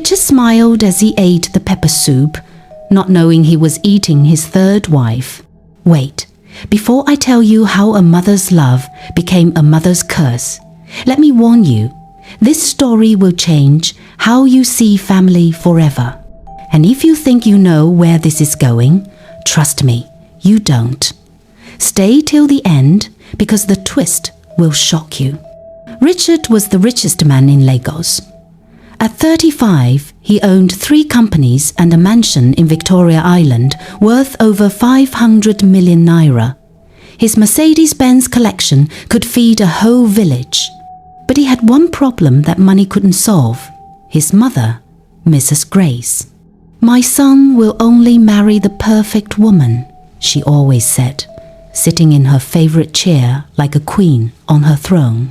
Richard smiled as he ate the pepper soup, not knowing he was eating his third wife. Wait, before I tell you how a mother's love became a mother's curse, let me warn you, this story will change how you see family forever. And if you think you know where this is going, trust me, you don't. Stay till the end because the twist will shock you. Richard was the richest man in Lagos. At 35, he owned 3 companies and a mansion in Victoria Island worth over 500 million naira. His Mercedes-Benz collection could feed a whole village. But he had one problem that money couldn't solve. His mother, Mrs. Grace. "My son will only marry the perfect woman," she always said, sitting in her favorite chair like a queen on her throne.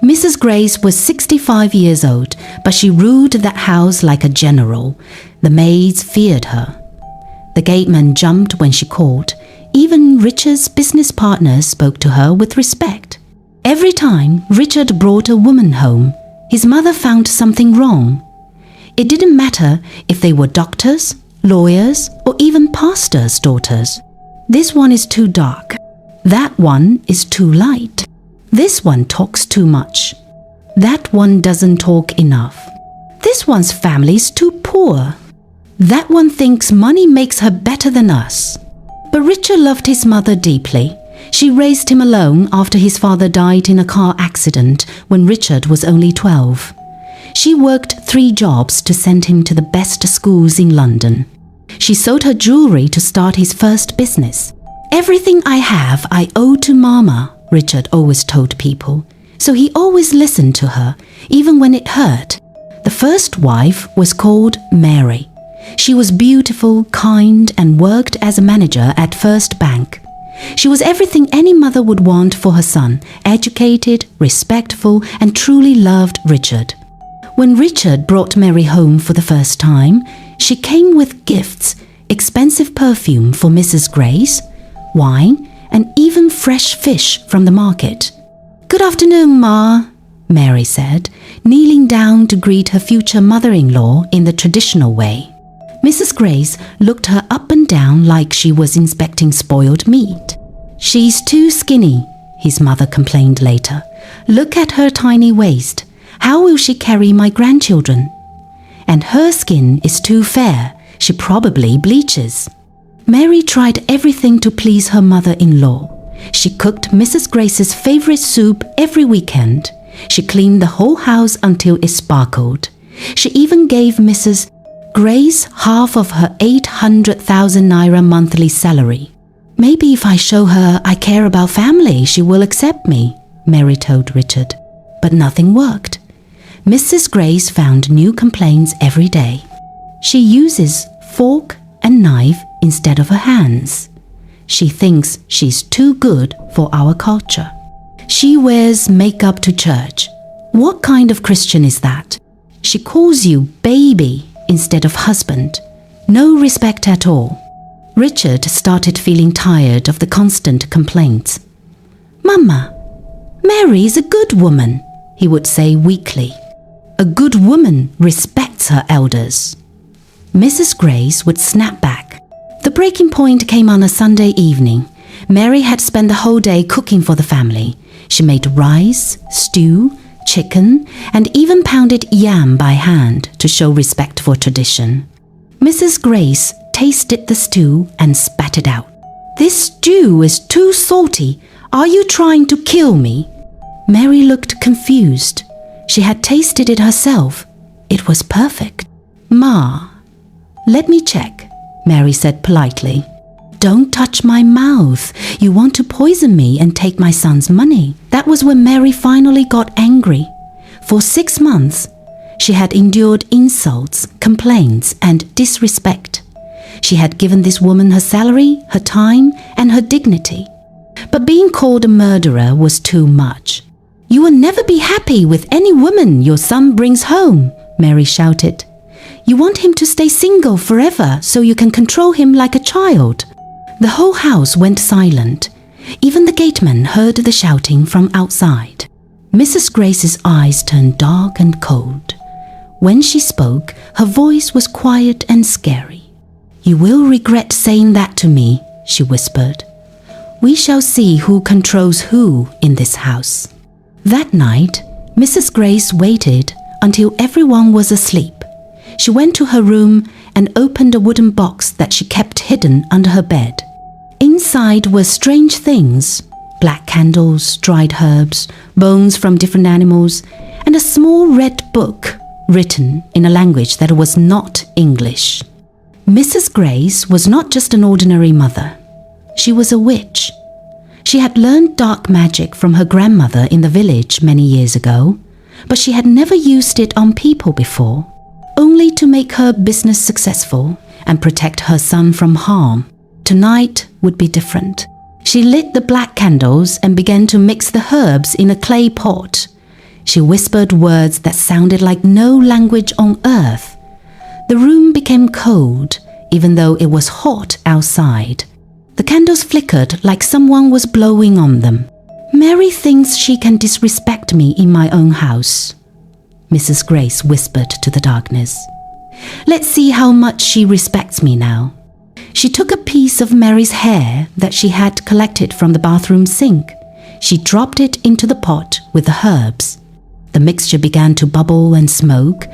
Mrs. Grace was 65 years old, but she ruled that house like a general. The maids feared her. The gateman jumped when she called. Even Richard's business partners spoke to her with respect. Every time Richard brought a woman home, his mother found something wrong. It didn't matter if they were doctors, lawyers, or even pastors' daughters. This one is too dark. That one is too light. This one talks too much. That one doesn't talk enough. This one's family's too poor. That one thinks money makes her better than us. But Richard loved his mother deeply. She raised him alone after his father died in a car accident when Richard was only 12. She worked 3 jobs to send him to the best schools in London. She sold her jewelry to start his first business. "Everything I have, I owe to Mama," Richard always told people. So he always listened to her, even when it hurt. The first wife was called Mary. She was beautiful, kind, and worked as a manager at First Bank. She was everything any mother would want for her son, educated, respectful, and truly loved Richard. When Richard brought Mary home for the first time, she came with gifts, expensive perfume for Mrs. Grace, wine, and even fresh fish from the market. "Good afternoon, Ma," Mary said, kneeling down to greet her future mother-in-law in the traditional way. Mrs. Grace looked her up and down like she was inspecting spoiled meat. "She's too skinny," his mother complained later. "Look at her tiny waist. How will she carry my grandchildren? And her skin is too fair. She probably bleaches." Mary tried everything to please her mother-in-law. She cooked Mrs. Grace's favorite soup every weekend. She cleaned the whole house until it sparkled. She even gave Mrs. Grace half of her 800,000 naira monthly salary. "Maybe if I show her I care about family, she will accept me," Mary told Richard. But nothing worked. Mrs. Grace found new complaints every day. She uses fork and knife instead of her hands. She thinks she's too good for our culture. She wears makeup to church. What kind of Christian is that? She calls you baby instead of husband. No respect at all. Richard started feeling tired of the constant complaints. "Mama, Mary is a good woman," he would say weakly. "A good woman respects her elders." Mrs. Grace would snap back. The breaking point came on a Sunday evening. Mary had spent the whole day cooking for the family. She made rice, stew, chicken, and even pounded yam by hand to show respect for tradition. Mrs. Grace tasted the stew and spat it out. "This stew is too salty. Are you trying to kill me?" Mary looked confused. She had tasted it herself. It was perfect. "Ma, let me check," Mary said politely. "Don't touch my mouth. You want to poison me and take my son's money." That was when Mary finally got angry. For 6 months, she had endured insults, complaints, and disrespect. She had given this woman her salary, her time, and her dignity. But being called a murderer was too much. "You will never be happy with any woman your son brings home," Mary shouted. "You want him to stay single forever so you can control him like a child." The whole house went silent. Even the gateman heard the shouting from outside. Mrs. Grace's eyes turned dark and cold. When she spoke, her voice was quiet and scary. "You will regret saying that to me," she whispered. "We shall see who controls who in this house." That night, Mrs. Grace waited until everyone was asleep. She went to her room and opened a wooden box that she kept hidden under her bed. Inside were strange things: black candles, dried herbs, bones from different animals, and a small red book written in a language that was not English. Mrs. Grace was not just an ordinary mother. She was a witch. She had learned dark magic from her grandmother in the village many years ago, but she had never used it on people before, only to make her business successful and protect her son from harm. Tonight would be different. She lit the black candles and began to mix the herbs in a clay pot. She whispered words that sounded like no language on earth. The room became cold, even though it was hot outside. The candles flickered like someone was blowing on them. "Mary thinks she can disrespect me in my own house," Mrs. Grace whispered to the darkness. "Let's see how much she respects me now." She took a piece of Mary's hair that she had collected from the bathroom sink. She dropped it into the pot with the herbs. The mixture began to bubble and smoke,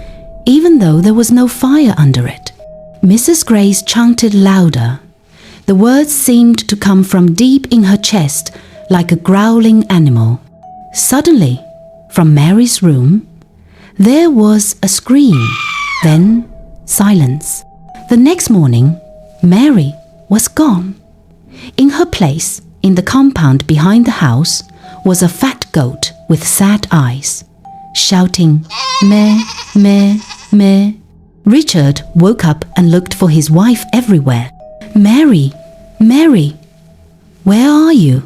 even though there was no fire under it. Mrs. Grace chanted louder. The words seemed to come from deep in her chest, like a growling animal. Suddenly, from Mary's room, there was a scream, then silence. The next morning, Mary was gone. In her place, in the compound behind the house, was a fat goat with sad eyes, shouting, "Meh, meh, meh." Richard woke up and looked for his wife everywhere. "Mary, Mary, where are you?"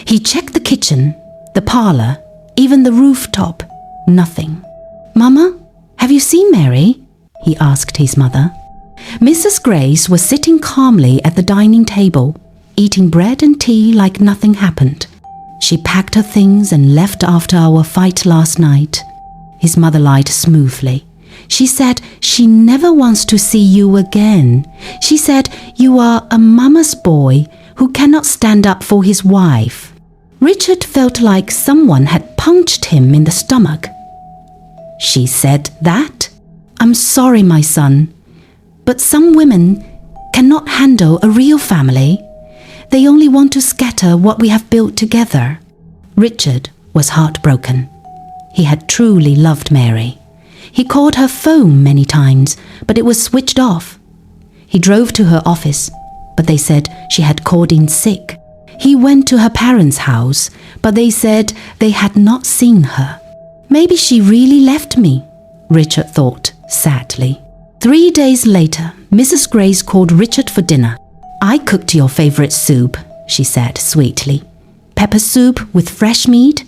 He checked the kitchen, the parlor, even the rooftop. Nothing. "Mama, have you seen Mary?" he asked his mother. Mrs. Grace was sitting calmly at the dining table, eating bread and tea like nothing happened. "She packed her things and left after our fight last night," his mother lied smoothly. "She said she never wants to see you again. She said you are a mama's boy who cannot stand up for his wife." Richard felt like someone had punched him in the stomach. "She said that? I'm sorry, my son. But some women cannot handle a real family. They only want to scatter what we have built together." Richard was heartbroken. He had truly loved Mary. He called her phone many times, but it was switched off. He drove to her office, but they said she had called in sick. He went to her parents' house, but they said they had not seen her. "Maybe she really left me," Richard thought sadly. 3 days later, Mrs. Grace called Richard for dinner. "I cooked your favorite soup," she said sweetly. "Pepper soup with fresh meat?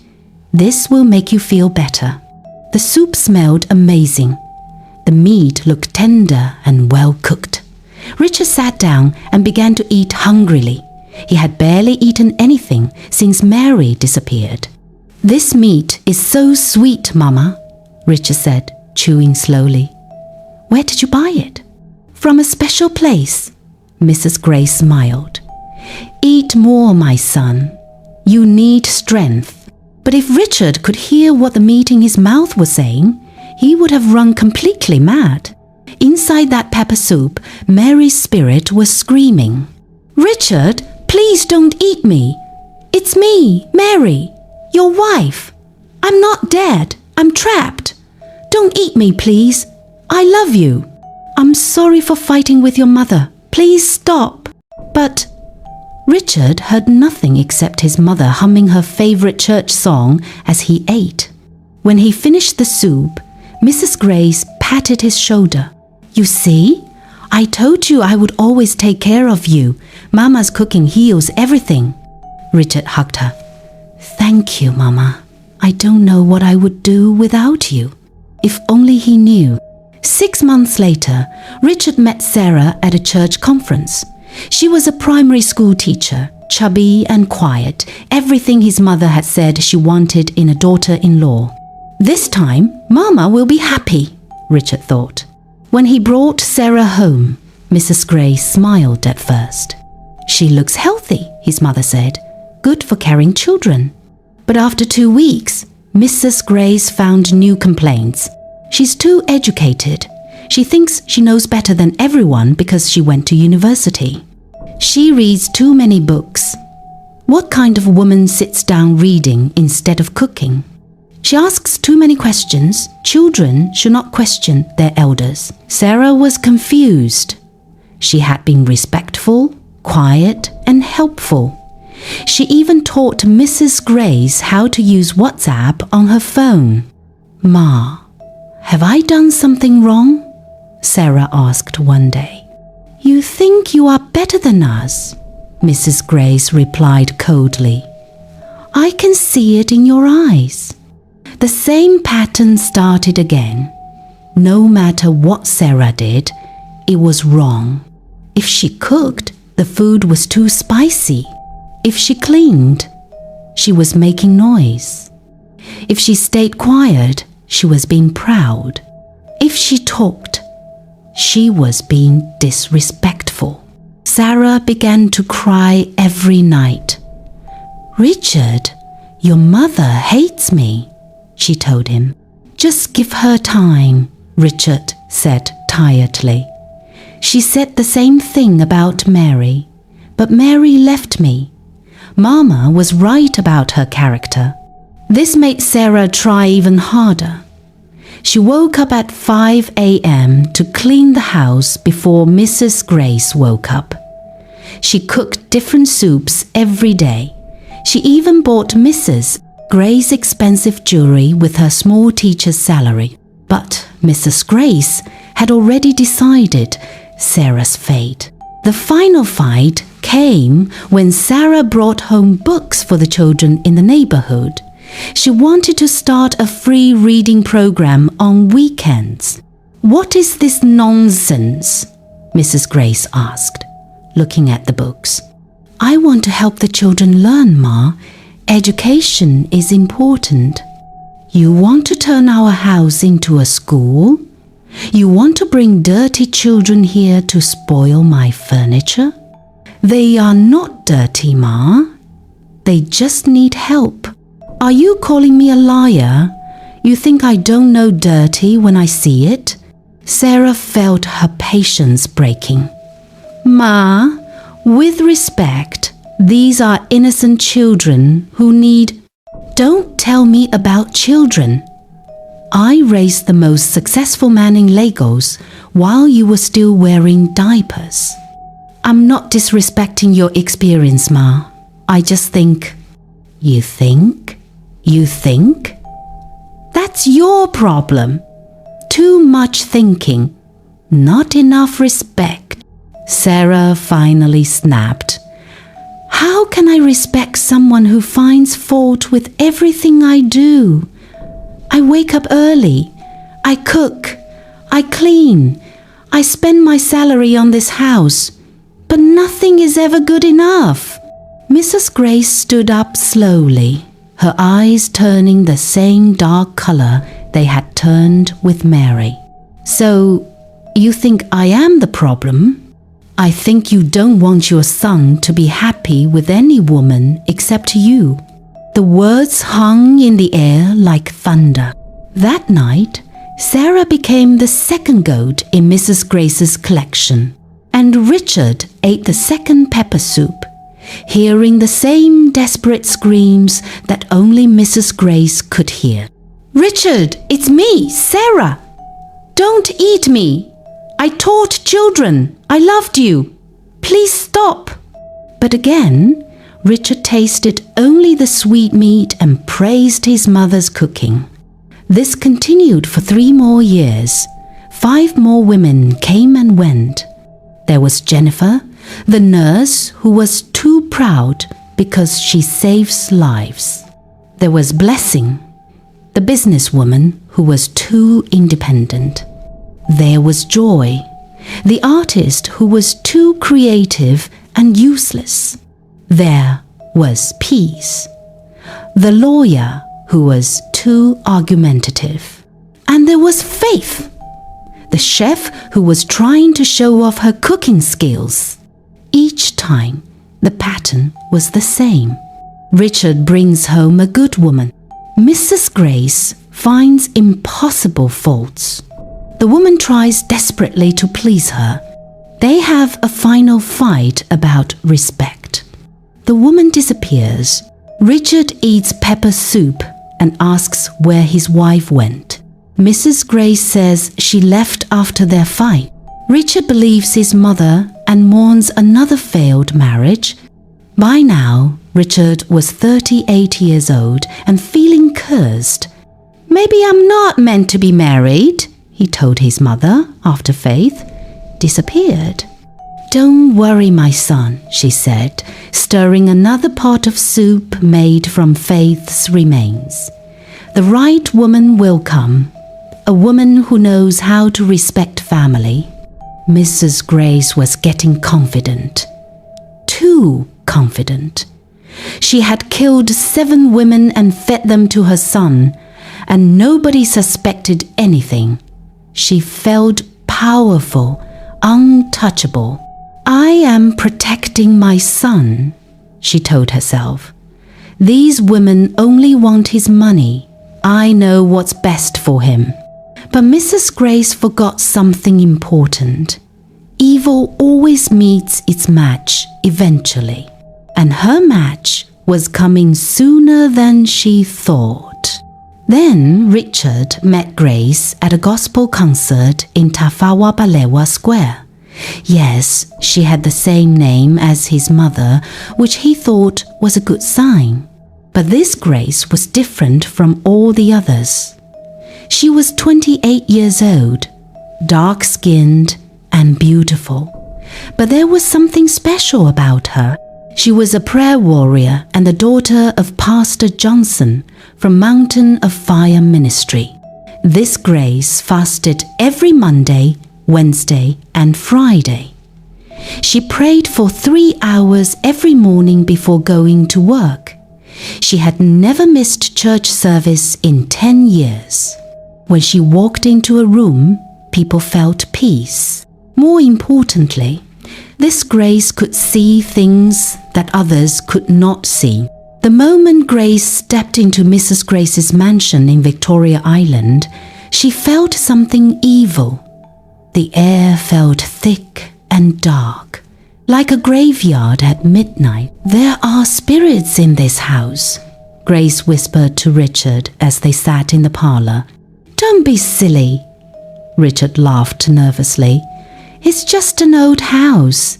This will make you feel better." The soup smelled amazing. The meat looked tender and well cooked. Richard sat down and began to eat hungrily. He had barely eaten anything since Mary disappeared. "This meat is so sweet, Mama," Richard said, chewing slowly. "Where did you buy it?" "From a special place," Mrs. Grace smiled. "Eat more, my son. You need strength." But if Richard could hear what the meat in his mouth was saying, he would have run completely mad. Inside that pepper soup, Mary's spirit was screaming, "Richard, please don't eat me. It's me, Mary, your wife. I'm not dead. I'm trapped. Don't eat me, please. I love you. I'm sorry for fighting with your mother. Please stop." But Richard heard nothing except his mother humming her favorite church song as he ate. When he finished the soup, Mrs. Grace patted his shoulder. "You see? I told you I would always take care of you. Mama's cooking heals everything." Richard hugged her. "Thank you, Mama. I don't know what I would do without you." If only he knew. 6 months later, Richard met Sarah at a church conference. She was a primary school teacher, chubby and quiet, everything his mother had said she wanted in a daughter-in-law. "This time, Mama will be happy," Richard thought. When he brought Sarah home, Mrs. Gray smiled at first. She looks healthy, his mother said. Good for carrying children. But after 2 weeks, Mrs. Grace found new complaints. She's too educated. She thinks she knows better than everyone because she went to university. She reads too many books. What kind of woman sits down reading instead of cooking? She asks too many questions. Children should not question their elders. Sarah was confused. She had been respectful, quiet, and helpful. She even taught Mrs. Grace how to use WhatsApp on her phone. "Ma, have I done something wrong?" Sarah asked one day. "You think you are better than us," Mrs. Grace replied coldly. "I can see it in your eyes." The same pattern started again. No matter what Sarah did, it was wrong. If she cooked, the food was too spicy. If she cleaned, she was making noise. If she stayed quiet, she was being proud. If she talked, she was being disrespectful. Sarah began to cry every night. "Richard, your mother hates me," she told him. "Just give her time," Richard said tiredly. "She said the same thing about Mary, but Mary left me. Mama was right about her character." This made Sarah try even harder. She woke up at 5 a.m. to clean the house before Mrs. Grace woke up. She cooked different soups every day. She even bought Mrs. Grace's expensive jewelry with her small teacher's salary. But Mrs. Grace had already decided Sarah's fate. The final fight came when Sarah brought home books for the children in the neighborhood. She wanted to start a free reading program on weekends. "What is this nonsense?" Mrs. Grace asked, looking at the books. "I want to help the children learn, Ma. Education is important." "You want to turn our house into a school? You want to bring dirty children here to spoil my furniture?" "They are not dirty, Ma. They just need help." "Are you calling me a liar? You think I don't know dirty when I see it?" Sarah felt her patience breaking. "Ma, with respect, these are innocent children who need—" "Don't tell me about children. I raised the most successful man in Lagos while you were still wearing diapers." "I'm not disrespecting your experience, Ma. I just think—" "You think? You think? That's your problem. Too much thinking, not enough respect." Sarah finally snapped. "How can I respect someone who finds fault with everything I do? I wake up early. I cook. I clean. I spend my salary on this house. But nothing is ever good enough." Mrs. Grace stood up slowly, her eyes turning the same dark color they had turned with Mary. "So, you think I am the problem? I think you don't want your son to be happy with any woman except you." The words hung in the air like thunder. That night, Sarah became the second goat in Mrs. Grace's collection, and Richard ate the second pepper soup, hearing the same desperate screams that only Mrs. Grace could hear. "Richard, it's me, Sarah! Don't eat me! I taught children. I loved you. Please stop!" But again, Richard tasted only the sweet meat and praised his mother's cooking. This continued for 3 more years. 5 more women came and went. There was Jennifer, the nurse who was too proud because she saves lives. There was Blessing, the businesswoman who was too independent. There was Joy, the artist who was too creative and useless. There was Peace, the lawyer who was too argumentative. And there was Faith, the chef who was trying to show off her cooking skills. Each time, the pattern was the same. Richard brings home a good woman. Mrs. Grace finds impossible faults. The woman tries desperately to please her. They have a final fight about respect. The woman disappears. Richard eats pepper soup and asks where his wife went. Mrs. Grace says she left after their fight. Richard believes his mother and mourns another failed marriage. By now, Richard was 38 years old and feeling cursed. "Maybe I'm not meant to be married," he told his mother after Faith disappeared. "Don't worry, my son," she said, stirring another pot of soup made from Faith's remains. "The right woman will come, a woman who knows how to respect family." Mrs. Grace was getting confident. Too confident. She had killed 7 women and fed them to her son, and nobody suspected anything. She felt powerful, untouchable. "I am protecting my son," she told herself. "These women only want his money. I know what's best for him." But Mrs. Grace forgot something important. Evil always meets its match eventually, and her match was coming sooner than she thought. Then Richard met Grace at a gospel concert in Tafawa Balewa Square. Yes, she had the same name as his mother, which he thought was a good sign. But this Grace was different from all the others. She was 28 years old, dark-skinned and beautiful. But there was something special about her. She was a prayer warrior and the daughter of Pastor Johnson from Mountain of Fire Ministry. This Grace fasted every Monday, Wednesday, and Friday. She prayed for 3 hours every morning before going to work. She had never missed church service in 10 years. When she walked into a room, people felt peace. More importantly, this Grace could see things that others could not see. The moment Grace stepped into Mrs. Grace's mansion in Victoria Island, she felt something evil. The air felt thick and dark, like a graveyard at midnight. "There are spirits in this house," Grace whispered to Richard as they sat in the parlor. "Don't be silly." Richard laughed nervously. "It's just an old house.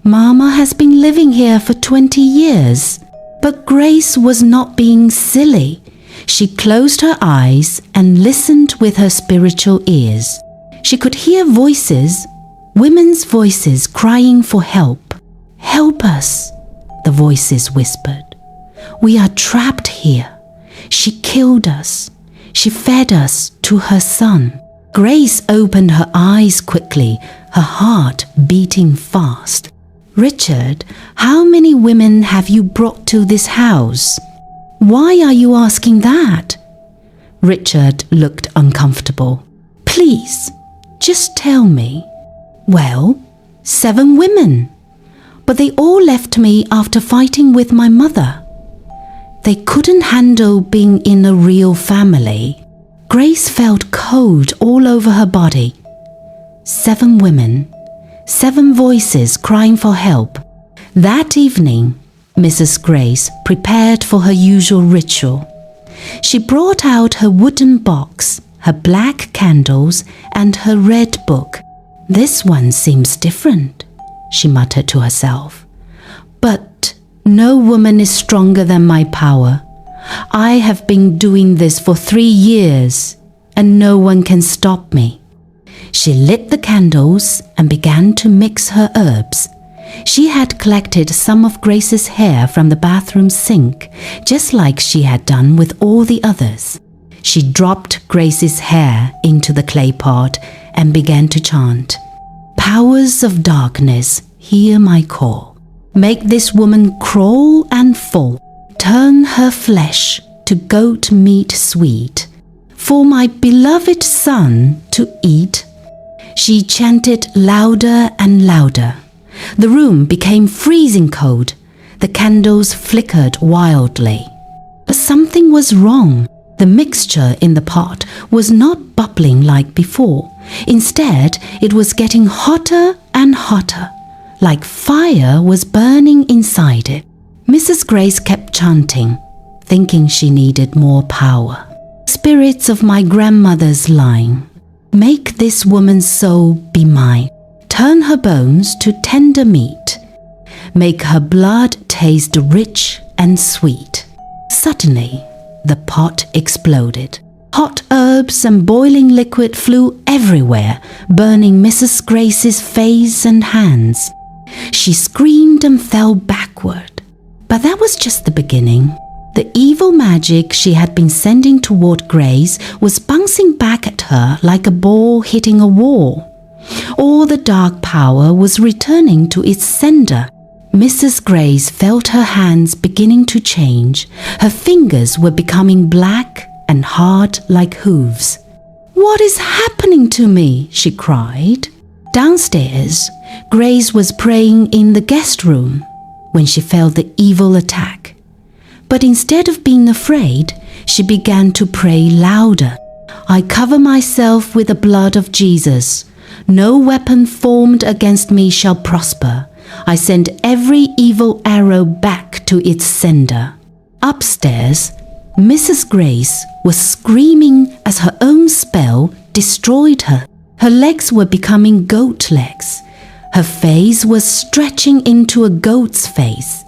Mama has been living here for 20 years. But Grace was not being silly. She closed her eyes and listened with her spiritual ears. She could hear voices, women's voices crying for help. "Help us," the voices whispered. "We are trapped here. She killed us. She fed us to her son." Grace opened her eyes quickly, her heart beating fast. "Richard, how many women have you brought to this house?" "Why are you asking that?" Richard looked uncomfortable. "Please, just tell me." "Well, 7 women. But they all left me after fighting with my mother. They couldn't handle being in a real family." Grace felt cold all over her body. 7 women, 7 voices crying for help. That evening, Mrs. Grace prepared for her usual ritual. She brought out her wooden box, her black candles, and her red book. "This one seems different," she muttered to herself. "But no woman is stronger than my power. I have been doing this for 3 years, and no one can stop me." She lit the candles and began to mix her herbs. She had collected some of Grace's hair from the bathroom sink, just like she had done with all the others. She dropped Grace's hair into the clay pot and began to chant, "Powers of darkness, hear my call. Make this woman crawl and fall. Turn her flesh to goat meat sweet. For my beloved son to eat, She chanted louder and louder. The room became freezing cold. The candles flickered wildly. But something was wrong. The mixture in the pot was not bubbling like before. Instead, it was getting hotter and hotter, like fire was burning inside it. Mrs. Grace kept chanting, thinking she needed more power. Spirits of my grandmother's line, make this woman's soul be mine. Turn her bones to tender meat. Make her blood taste rich and sweet. Suddenly, the pot exploded. Hot herbs and boiling liquid flew everywhere, burning Mrs. Grace's face and hands. She screamed and fell backward. But that was just the beginning. The evil magic she had been sending toward Grace was bouncing back at her like a ball hitting a wall. All the dark power was returning to its sender. Mrs. Grace felt her hands beginning to change. Her fingers were becoming black and hard like hooves. "What is happening to me?" she cried. Downstairs, Grace was praying in the guest room when she felt the evil attack. But instead of being afraid, she began to pray louder. "I cover myself with the blood of Jesus. No weapon formed against me shall prosper. I send every evil arrow back to its sender." Upstairs, Mrs. Grace was screaming as her own spell destroyed her. Her legs were becoming goat legs. Her face was stretching into a goat's face.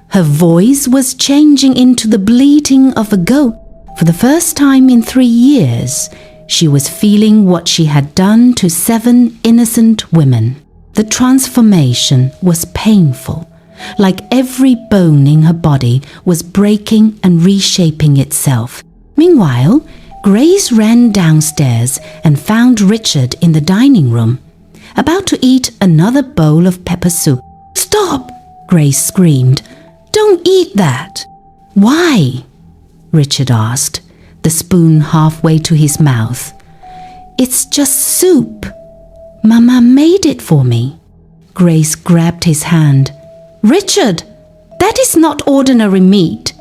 Her voice was changing into the bleating of a goat. For the first time in 3 years, she was feeling what she had done to 7 innocent women. The transformation was painful, like every bone in her body was breaking and reshaping itself. Meanwhile, Grace ran downstairs and found Richard in the dining room, about to eat another bowl of pepper soup. "Stop!" Grace screamed. "Don't eat that!" "Why?" Richard asked, the spoon halfway to his mouth. "It's just soup. Mama made it for me." Grace grabbed his hand. "Richard, that is not ordinary meat."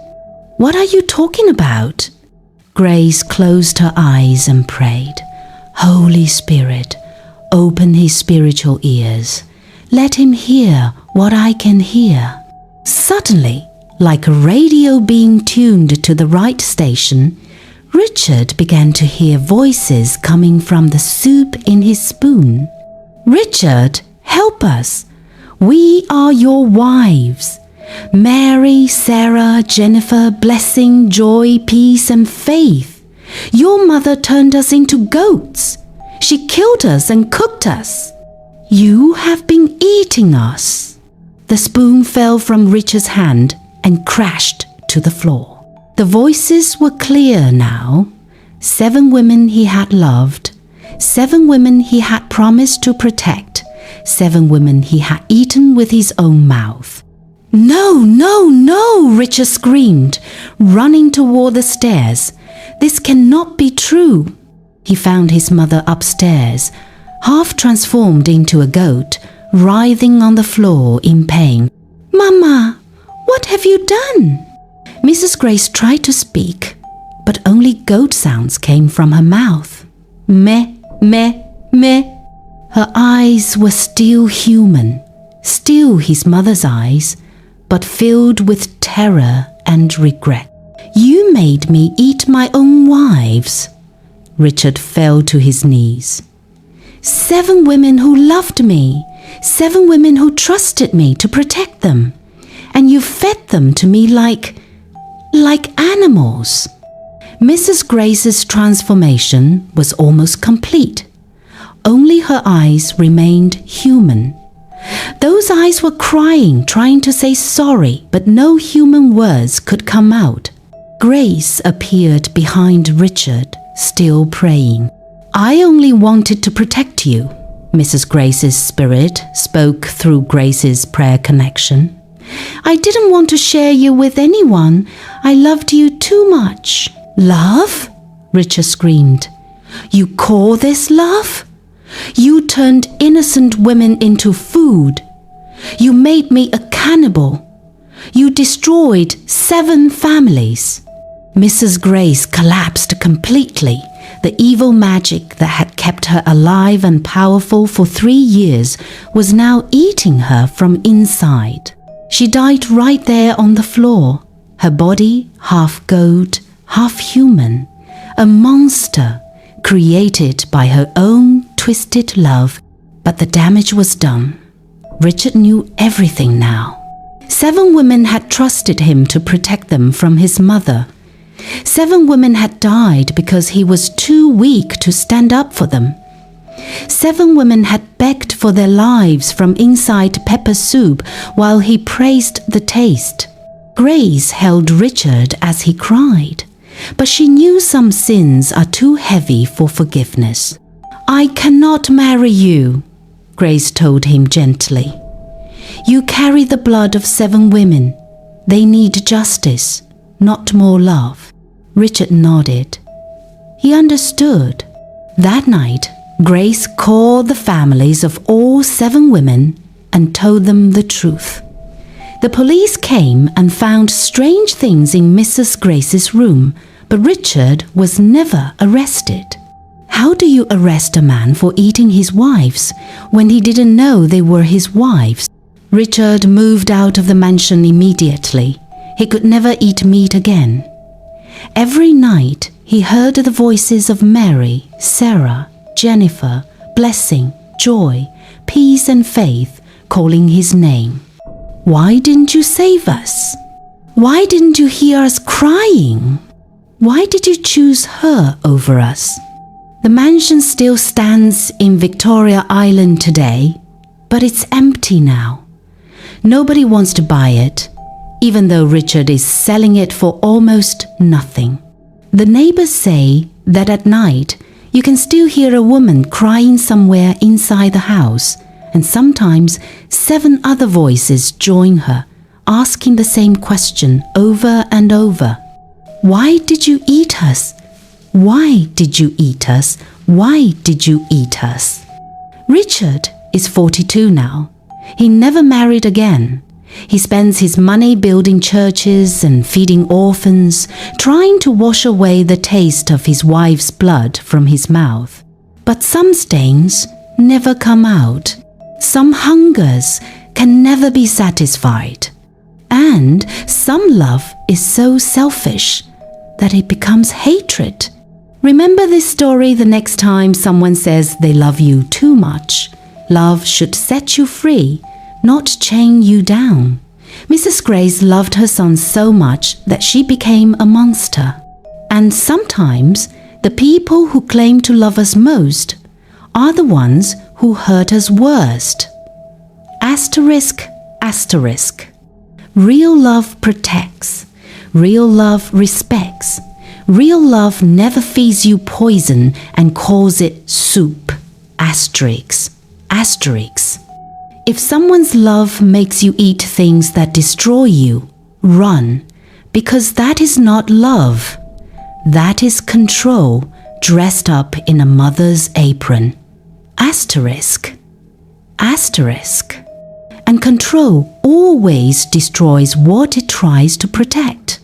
"What are you talking about?" Grace closed her eyes and prayed. "Holy Spirit, open his spiritual ears. Let him hear what I can hear." Suddenly, like a radio being tuned to the right station, Richard began to hear voices coming from the soup in his spoon. "Richard, help us. We are your wives. Mary, Sarah, Jennifer, Blessing, Joy, Peace, and Faith. Your mother turned us into goats. She killed us and cooked us. You have been eating us." The spoon fell from Richard's hand and crashed to the floor. The voices were clear now. 7 women he had loved, 7 women he had promised to protect, 7 women he had eaten with his own mouth. "No, no, no!" Richard screamed, running toward the stairs. "This cannot be true." He found his mother upstairs, half transformed into a goat, writhing on the floor in pain. "Mama, what have you done?" Mrs. Grace tried to speak, but only goat sounds came from her mouth. Meh, meh, meh. Her eyes were still human, still his mother's eyes, but filled with terror and regret. "You made me eat my own wives." Richard fell to his knees. 7 women who loved me, 7 women who trusted me to protect them, and you fed them to me like animals. Mrs. Grace's transformation was almost complete. Only her eyes remained human. Those eyes were crying, trying to say sorry, but no human words could come out. Grace appeared behind Richard, still praying. "I only wanted to protect you," Mrs. Grace's spirit spoke through Grace's prayer connection. "I didn't want to share you with anyone. I loved you too much." "Love?" Richard screamed. "You call this love? You turned innocent women into food. You made me a cannibal. You destroyed 7 families." Mrs. Grace collapsed completely. The evil magic that had kept her alive and powerful for 3 years was now eating her from inside. She died right there on the floor, her body half goat, half human, a monster created by her own twisted love. But the damage was done. Richard knew everything now. 7 women had trusted him to protect them from his mother. 7 women had died because he was too weak to stand up for them. 7 women had begged for their lives from inside pepper soup while he praised the taste. Grace held Richard as he cried, but she knew some sins are too heavy for forgiveness. "I cannot marry you," Grace told him gently. "You carry the blood of 7 women. They need justice, not more love." Richard nodded. He understood. That night, Grace called the families of all 7 women and told them the truth. The police came and found strange things in Mrs. Grace's room, but Richard was never arrested. How do you arrest a man for eating his wives when he didn't know they were his wives? Richard moved out of the mansion immediately. He could never eat meat again. Every night he heard the voices of Mary, Sarah, Jennifer, Blessing, Joy, Peace and Faith calling his name. "Why didn't you save us? Why didn't you hear us crying? Why did you choose her over us?" The mansion still stands in Victoria Island today, but it's empty now. Nobody wants to buy it, even though Richard is selling it for almost nothing. The neighbors say that at night you can still hear a woman crying somewhere inside the house, and sometimes 7 other voices join her, asking the same question over and over. "Why did you eat us? Why did you eat us? Why did you eat us?" Richard is 42 now. He never married again. He spends his money building churches and feeding orphans, trying to wash away the taste of his wife's blood from his mouth. But some stains never come out. Some hungers can never be satisfied. And some love is so selfish that it becomes hatred. Remember this story the next time someone says they love you too much. Love should set you free, not chain you down. Mrs. Grace loved her son so much that she became a monster. And sometimes the people who claim to love us most are the ones who hurt us worst. Asterisk, asterisk. Real love protects. Real love respects. Real love never feeds you poison and calls it soup. Asterisk, asterisk. If someone's love makes you eat things that destroy you, run, because that is not love. That is control dressed up in a mother's apron. Asterisk, asterisk. And control always destroys what it tries to protect.